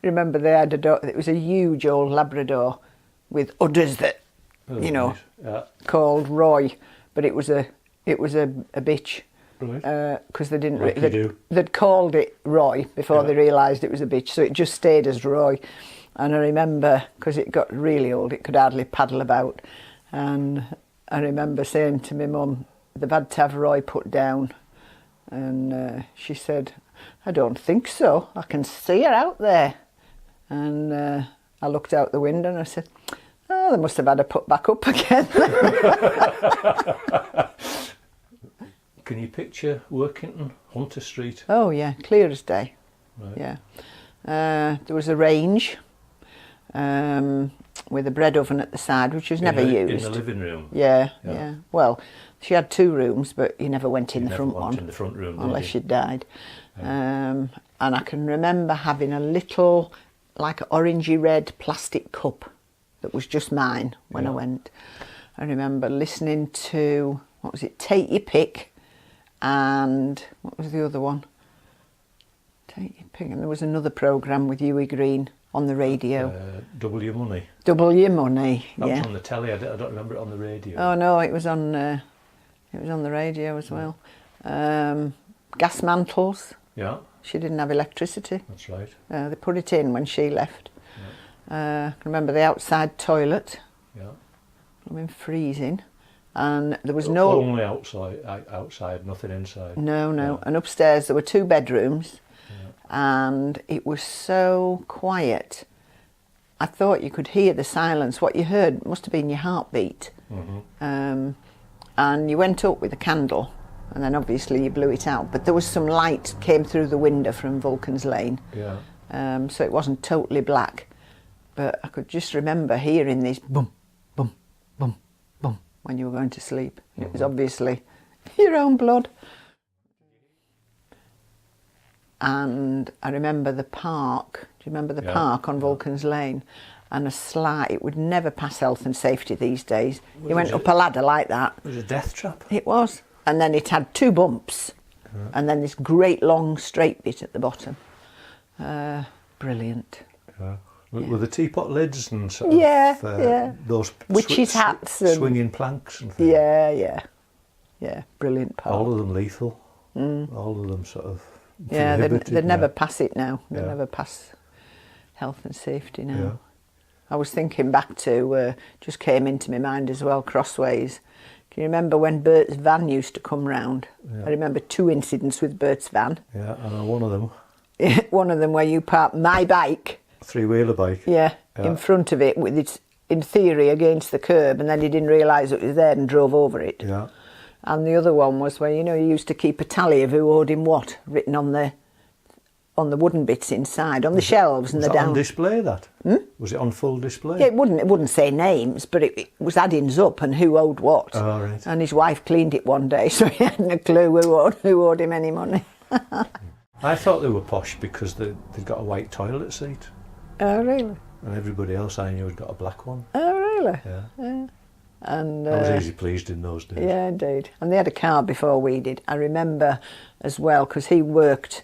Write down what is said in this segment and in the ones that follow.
remember they had a dog. It was a huge old Labrador with udders that, Nice. called Roy, but it was a bitch. Right. Because they didn't. Like they'd called it Roy before they realised it was a bitch, so it just stayed as Roy. And I remember, because it got really old, it could hardly paddle about, and I remember saying to my mum, they've had to have Roy put down, and she said, I don't think so. I can see her out there. And I looked out the window and I said, oh, they must have had her put back up again. Can you picture Workington, Hunter Street? Oh yeah, clear as day. Right. Yeah. There was a range with a bread oven at the side, which was never used. In the living room? Yeah. Well, she had 2 rooms, but you never went in the front one. In the front room, unless you died. Yeah. And I can remember having a little, like orangey red plastic cup that was just mine when I went. I remember listening to, what was it, Take Your Pick, and what was the other one? Take Your Pick, and there was another programme with Hughie Green on the radio. Double Your Money. Double Your Money, That was on the telly. I don't remember it on the radio. Oh no, it was on the radio as well. Gas mantles. Yeah. She didn't have electricity. That's right. They put it in when she left. Yeah. I remember the outside toilet. Yeah. I mean, freezing. And there was only outside, nothing inside. No. Yeah. And upstairs there were 2 bedrooms. And it was so quiet. I thought you could hear the silence. What you heard must have been your heartbeat. Mm-hmm. And you went up with a candle, and then obviously you blew it out. But there was some light came through the window from Vulcan's Lane. Yeah. So it wasn't totally black. But I could just remember hearing this boom, boom, boom, boom when you were going to sleep. Mm-hmm. It was obviously your own blood. And I remember the park. Do you remember the park on Vulcan's Lane? And a slide. It would never pass health and safety these days. You went up a ladder like that. It was a death trap. It was. And then it had 2 bumps. And then this great long straight bit at the bottom. Brilliant. Yeah. With the teapot lids and sort of those witches' hats and swinging planks and things. Yeah, brilliant park. All of them lethal. All of them sort of. Yeah, they'd never pass it now. They'd never pass health and safety now. Yeah. I was thinking back to, just came into my mind as well, Crossways. Can you remember when Bert's van used to come round? Yeah. I remember 2 incidents with Bert's van. Yeah, I know one of them. One of them where you parked my bike. 3-wheeler bike. Yeah, in front of it with its, in theory, against the curb, and then you didn't realise it was there and drove over it. Yeah. And the other one was where, you used to keep a tally of who owed him what, written on the wooden bits inside, on the shelves and the down. Was it on display, that? Was it on full display? Yeah, it wouldn't say names, but it was addings up and who owed what. Oh, right. And his wife cleaned it one day, so he hadn't a clue who owed him any money. I thought they were posh because they'd got a white toilet seat. Oh, really? And everybody else I knew had got a black one. Oh, really? Yeah. And I was easy pleased in those days. Yeah, indeed. And they had a car before we did. I remember as well, because he worked,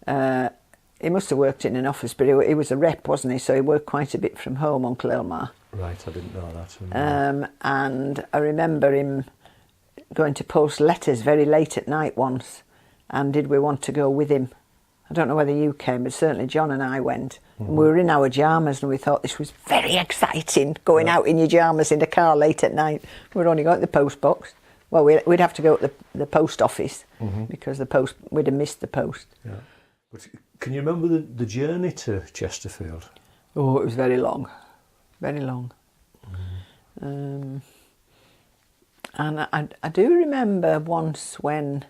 he must have worked in an office, but he was a rep, wasn't he? So he worked quite a bit from home, Uncle Elmar. Right, I didn't know that. And I remember him going to post letters very late at night once, and did we want to go with him? I don't know whether you came, but certainly John and I went. Mm-hmm. And we were in our pyjamas and we thought this was very exciting, going out in your pyjamas in a car late at night. We'd only got the post box. Well, we'd have to go to the post office because we'd have missed the post. Yeah. But can you remember the journey to Chesterfield? Oh, it was very long. Very long. And I do remember once when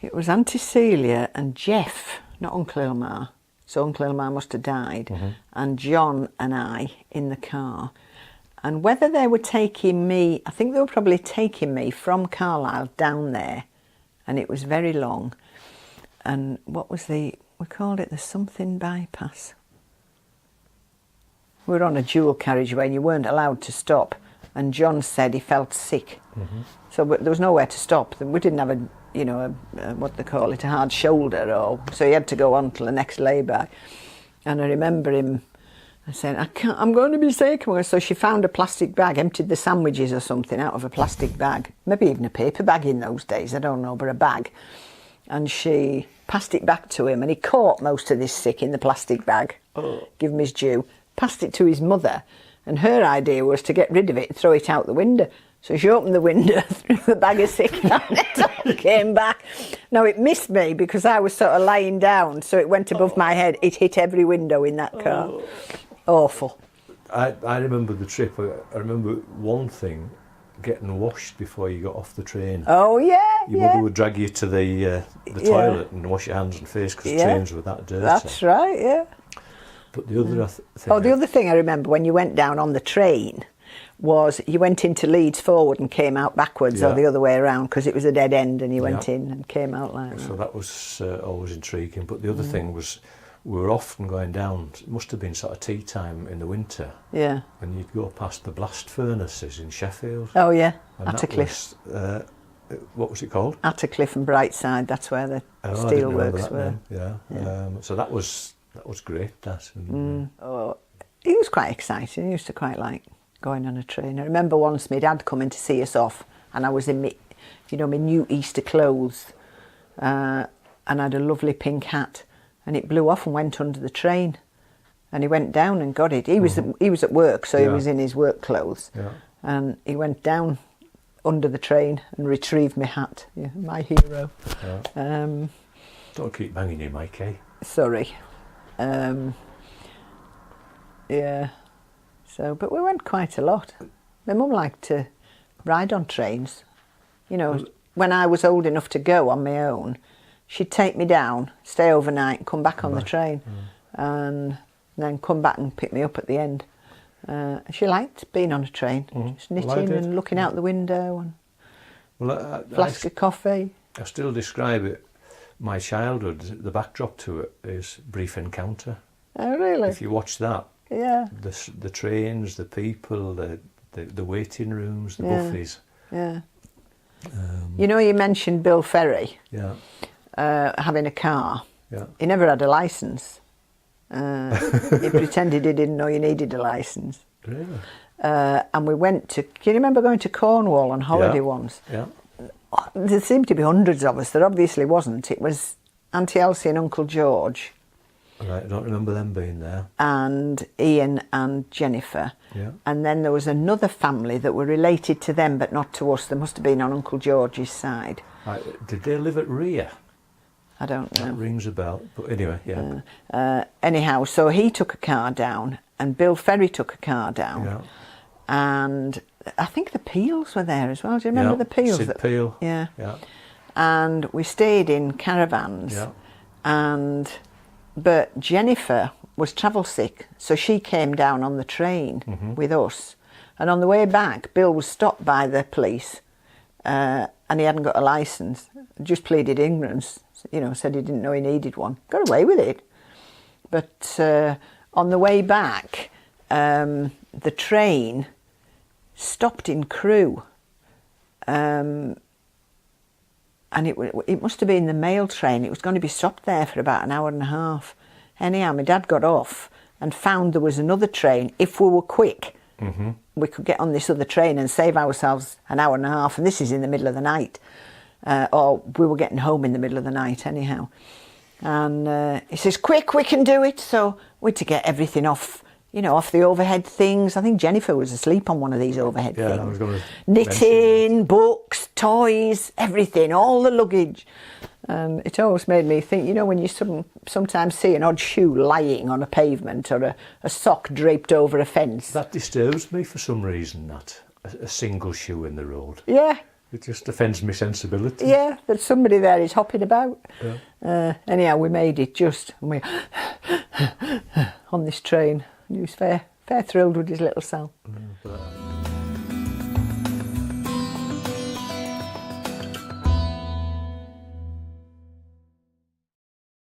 it was Auntie Celia and Jeff, not Uncle Elmar, so Uncle Elmar must have died, and John and I in the car. And whether they were taking me, I think they were probably taking me from Carlisle down there, and it was very long. And what was we called it the something bypass. We were on a dual carriageway and you weren't allowed to stop. And John said he felt sick. So there was nowhere to stop. We didn't have you know, what they call it, a hard shoulder, or so he had to go on till the next lay-by. And I remember him saying, I'm going to be sick. So she found a plastic bag, emptied the sandwiches or something out of a plastic bag, maybe even a paper bag in those days, I don't know, but a bag. And she passed it back to him, and he caught most of this sick in the plastic bag, give him his due, passed it to his mother, and her idea was to get rid of it and throw it out the window. So she opened the window, threw the bag of sick down it, and came back. Now, it missed me because I was sort of lying down, so it went above my head. It hit every window in that car. Awful. I remember the trip. I remember one thing, getting washed before you got off the train. Oh, yeah, Your mother would drag you to the toilet and wash your hands and face because trains were that dirty. That's right, yeah. But the other thing... Oh, the other thing I remember when you went down on the train was you went into Leeds forward and came out backwards, or the other way around, because it was a dead end, and you went in and came out like that. So that was always intriguing. But the other thing was, we were often going down, it must have been sort of tea time in the winter. Yeah. And you'd go past the blast furnaces in Sheffield. Oh, yeah, And Attercliffe. What was it called? Attercliffe and Brightside, that's where the steelworks were. So that was great, that. And, It was quite exciting. I used to quite like going on a train. I remember once my dad coming to see us off, and I was in my new Easter clothes, and I had a lovely pink hat, and it blew off and went under the train, and he went down and got it. He was at work, so he was in his work clothes, and he went down under the train and retrieved my hat. Yeah, my hero. Don't keep banging your mic, eh? Sorry. Yeah. So, but we went quite a lot. My mum liked to ride on trains. You know, when I was old enough to go on my own, she'd take me down, stay overnight, and come back on the train, and then come back and pick me up at the end. She liked being on a train, just knitting and looking out the window, and flask of coffee. I still describe it. My childhood, the backdrop to it is Brief Encounter. Oh, really? If you watch that, the trains, the people, the waiting rooms, the buffets. Yeah. You know, you mentioned Bill Ferry. Yeah. Having a car. Yeah. He never had a licence. He pretended he didn't know you needed a licence. Really? And we went to... Can you remember going to Cornwall on holiday once? Yeah. There seemed to be hundreds of us. There obviously wasn't. It was Auntie Elsie and Uncle George. Right, I don't remember them being there. And Ian and Jennifer. Yeah. And then there was another family that were related to them but not to us. They must have been on Uncle George's side. Right, did they live at Rhea? I don't know. That rings a bell. But anyway, yeah. Anyhow, so he took a car down and Bill Ferry took a car down. Yeah. And I think the Peels were there as well. Do you remember the Peels? Sid Peel. Yeah. Yeah. And we stayed in caravans. Yeah. But Jennifer was travel sick, so she came down on the train with us. And on the way back, Bill was stopped by the police, and he hadn't got a licence. Just pleaded ignorance, you know, said he didn't know he needed one. Got away with it. But on the way back, the train stopped in Crewe. And it must have been the mail train. It was going to be stopped there for about an hour and a half. Anyhow, my dad got off and found there was another train. If we were quick, we could get on this other train and save ourselves an hour and a half. And this is in the middle of the night. Or we were getting home in the middle of the night anyhow. And he says, quick, we can do it. So we had to get everything off, you know, off the overhead things. I think Jennifer was asleep on one of these overhead things. I was going to knitting, books, toys, everything, all the luggage. It always made me think, you know, when you sometimes see an odd shoe lying on a pavement or a sock draped over a fence. That disturbs me for some reason, that. A single shoe in the road. Yeah. It just offends my sensibility. Yeah, that somebody there is hopping about. Yeah. Anyhow, we made it just, and we on this train. He was fair thrilled with his little self.